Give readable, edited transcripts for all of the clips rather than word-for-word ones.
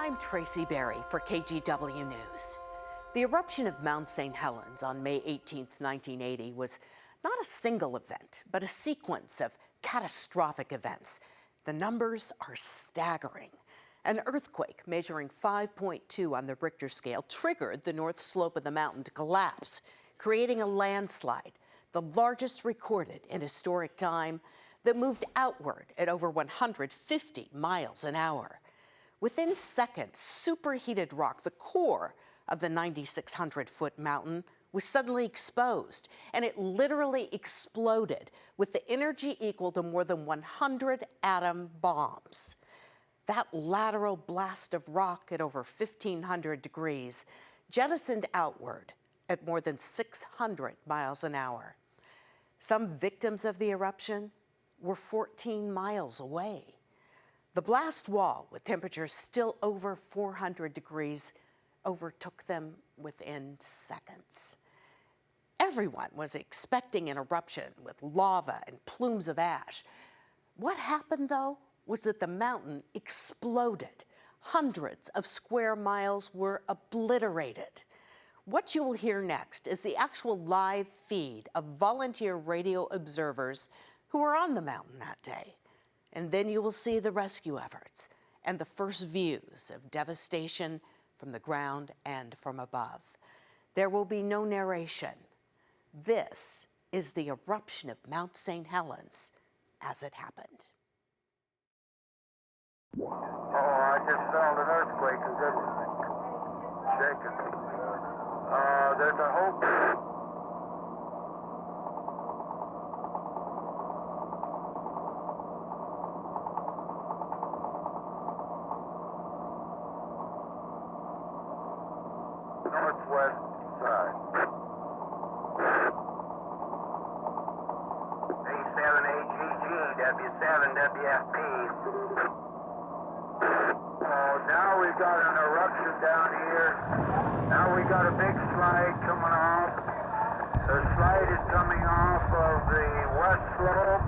I'm Tracy Berry for KGW News. The eruption of Mount St. Helens on May 18, 1980 was not a single event, but a sequence of catastrophic events. The numbers are staggering. An earthquake measuring 5.2 on the Richter scale triggered the north slope of the mountain to collapse, creating a landslide, the largest recorded in historic time, that moved outward at over 150 miles an hour. Within seconds, superheated rock, the core of the 9,600-foot mountain, was suddenly exposed, and it literally exploded with the energy equal to more than 100 atom bombs. That lateral blast of rock at over 1,500 degrees jettisoned outward at more than 600 miles an hour. Some victims of the eruption were 14 miles away. The blast wall, with temperatures still over 400 degrees, overtook them within seconds. Everyone was expecting an eruption with lava and plumes of ash. What happened, though, was that the mountain exploded. Hundreds of square miles were obliterated. What you will hear next is the actual live feed of volunteer radio observers who were on the mountain that day. And then you will see the rescue efforts and the first views of devastation from the ground and from above. There will be no narration. This is the eruption of Mount St. Helens as it happened. Oh, I just felt an earthquake and didn't shake it. There's a hope. Northwest side. A7AGG, W7WFP. Oh, now we've got an eruption down here. Now we got a big slide coming off. The slide is coming off of the west slope.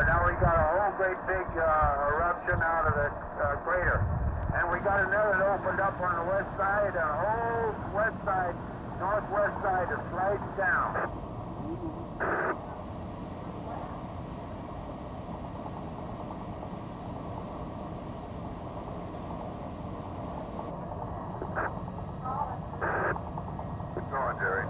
Now we got a whole great big eruption out of the crater. And we got another that opened up on the west side, and the whole west side, northwest side is slides down. Keep going, Jerry.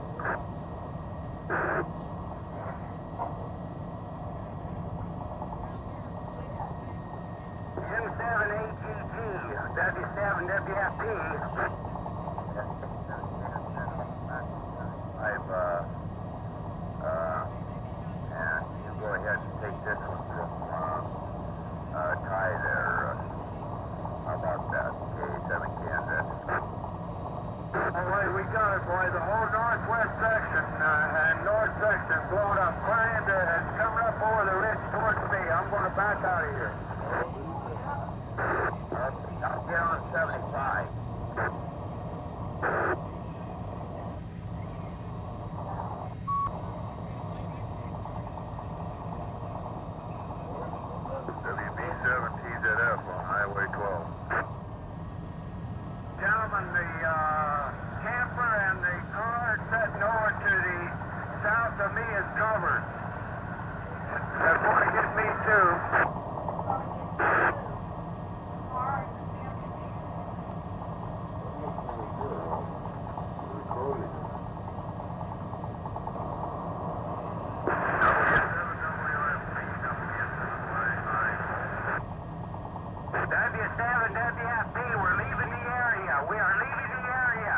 M7AGG, W7WFP. And you go ahead and take this one from Ty there. How about that? K7KZ. All right, we got it, boy. The whole northwest section and north section blown up, trying to coming up over the ridge towards me. I'm going to back out of here. I'll get on 75. WB7TZF on Highway 12. Gentlemen, the camper and the car sitting over to the south of me is covered. That's going to get me too. W7WFP, we're leaving the area. We are leaving the area.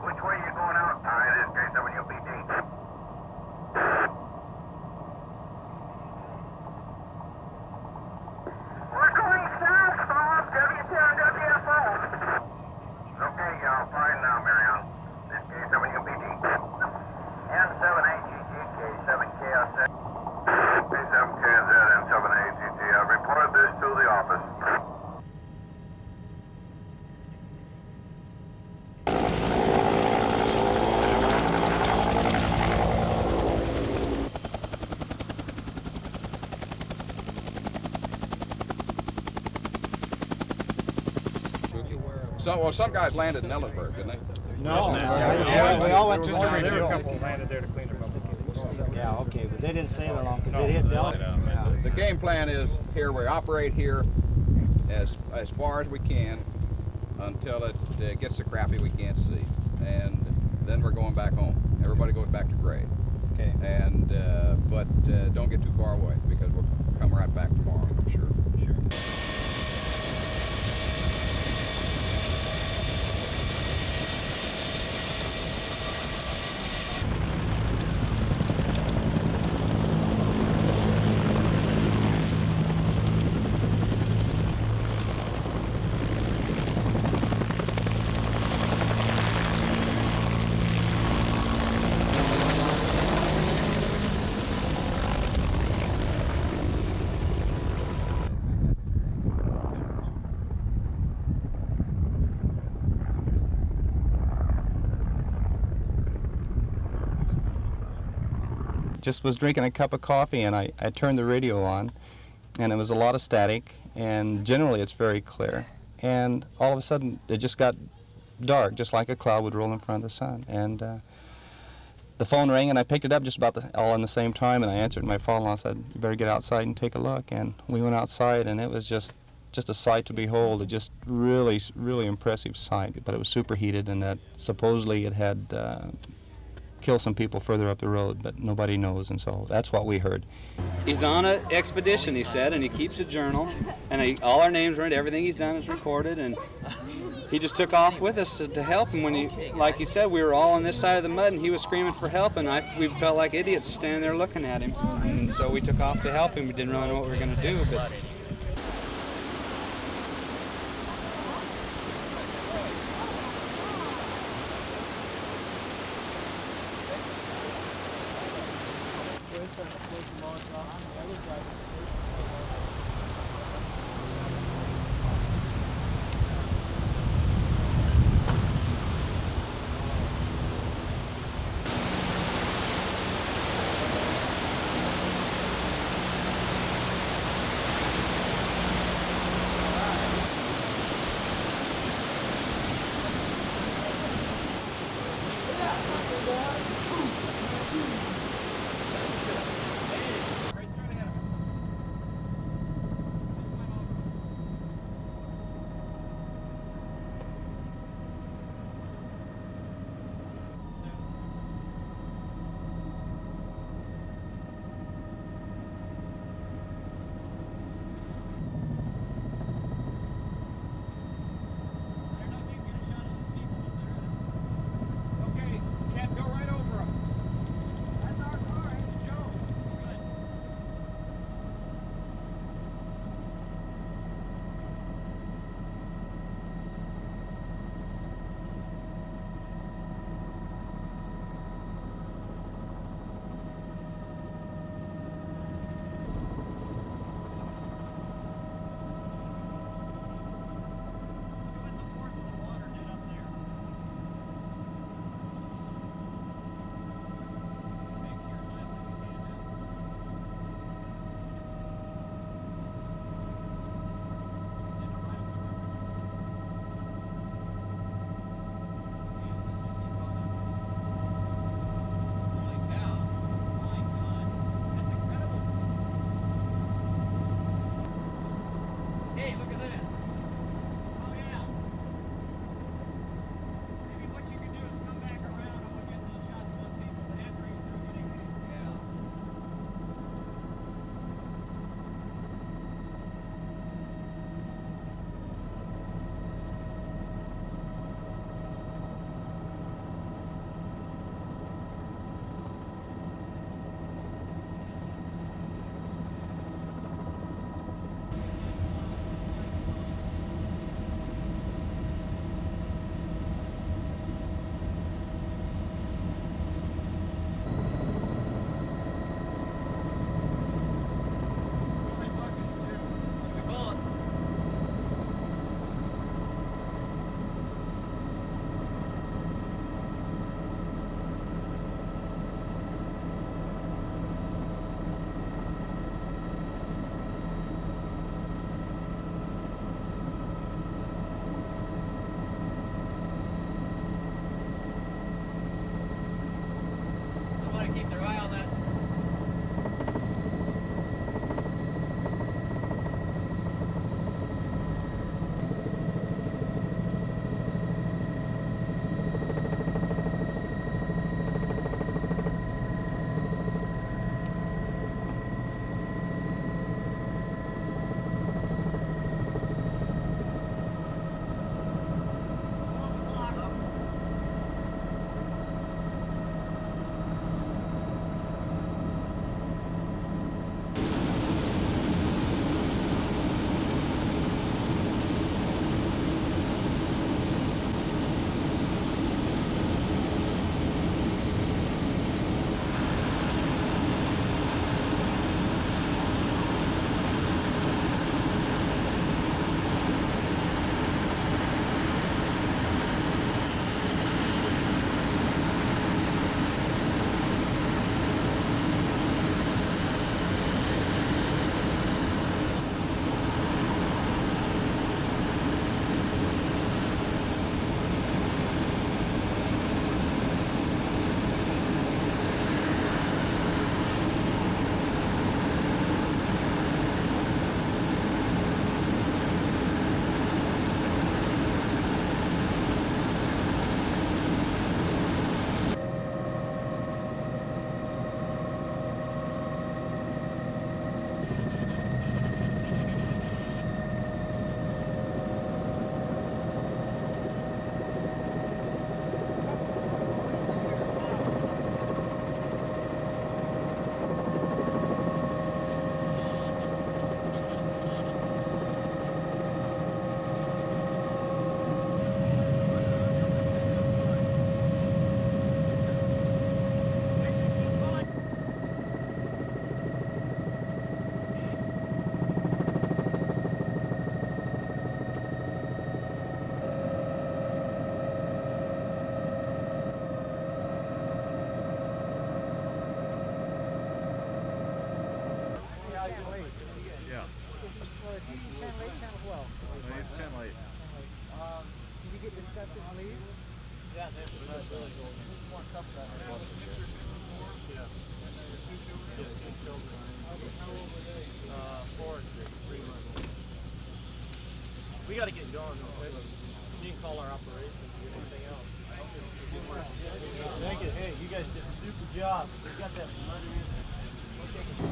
Which way are you going out? It is KGW-TV. We're going south, Bob. W7WFO. Okay, y'all. Fine now, Marion. This KGW-TV. N7AGG, K7KZ, N7AGG. Some guys landed in Ellisburg, didn't they? No. We all went to There were a Sturgeon. couple landed there to clean them up. Yeah, okay, but they didn't stay there long because they hit Delta. Yeah. The game plan is here, we operate here as far as we can until it gets so crappy we can't see. And then we're going back home. Everybody goes back to grade. Okay. And, but don't get too far away because we'll come right back tomorrow, I'm sure. Just was drinking a cup of coffee and I turned the radio on and it was a lot of static and generally it's very clear. And all of a sudden it just got dark, just like a cloud would roll in front of the sun. And the phone rang and I picked it up just about all in the same time and I answered. My father-in-law said, "You better get outside and take a look." And we went outside and it was just a sight to behold, a just really, really impressive sight. But it was superheated and that supposedly it had kill some people further up the road, but nobody knows, and so that's what we heard. He's on an expedition, he said, and he keeps a journal, and all our names are in it, everything he's done is recorded, and he just took off with us to help him. When he, like he said, we were all on this side of the mud, and he was screaming for help, and we felt like idiots standing there looking at him, and so we took off to help him. We didn't really know what we were going to do, but It's kind of late, kind of well. It's kind of late. Did you get your stuff and leave? Yeah, there's the rest of it. More cups out there. Yeah. How old were they? 4 and 3 months. We got to get going though. You can call our operations and get anything else. Thank you. Hey, you guys did a super job. We got that murder in there. We'll take it.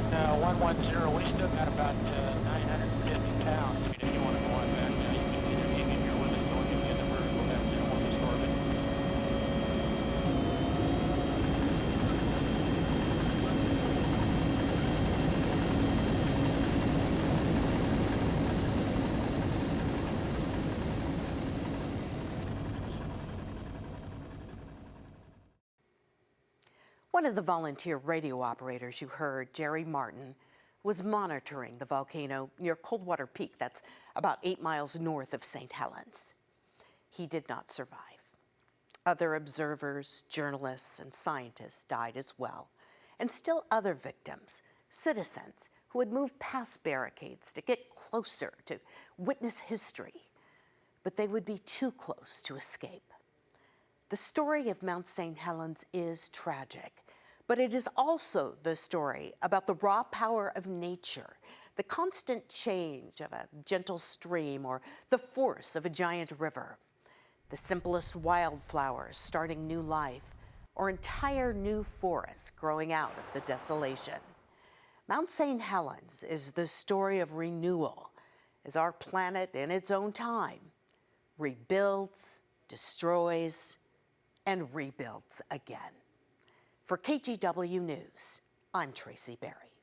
And 110, we still got about 950 pounds. If you want to go on that, you can either hang in here with us or you can get the vertical depth and we'll just orbit. One of the volunteer radio operators you heard, Jerry Martin, was monitoring the volcano near Coldwater Peak, that's about 8 miles north of St. Helens. He did not survive. Other observers, journalists, and scientists died as well, and still other victims, citizens who had moved past barricades to get closer to witness history, but they would be too close to escape. The story of Mount St. Helens is tragic, but it is also the story about the raw power of nature, the constant change of a gentle stream or the force of a giant river, the simplest wildflowers starting new life, or entire new forests growing out of the desolation. Mount St. Helens is the story of renewal as our planet in its own time rebuilds, destroys, and rebuilds again. For KGW News, I'm Tracy Berry.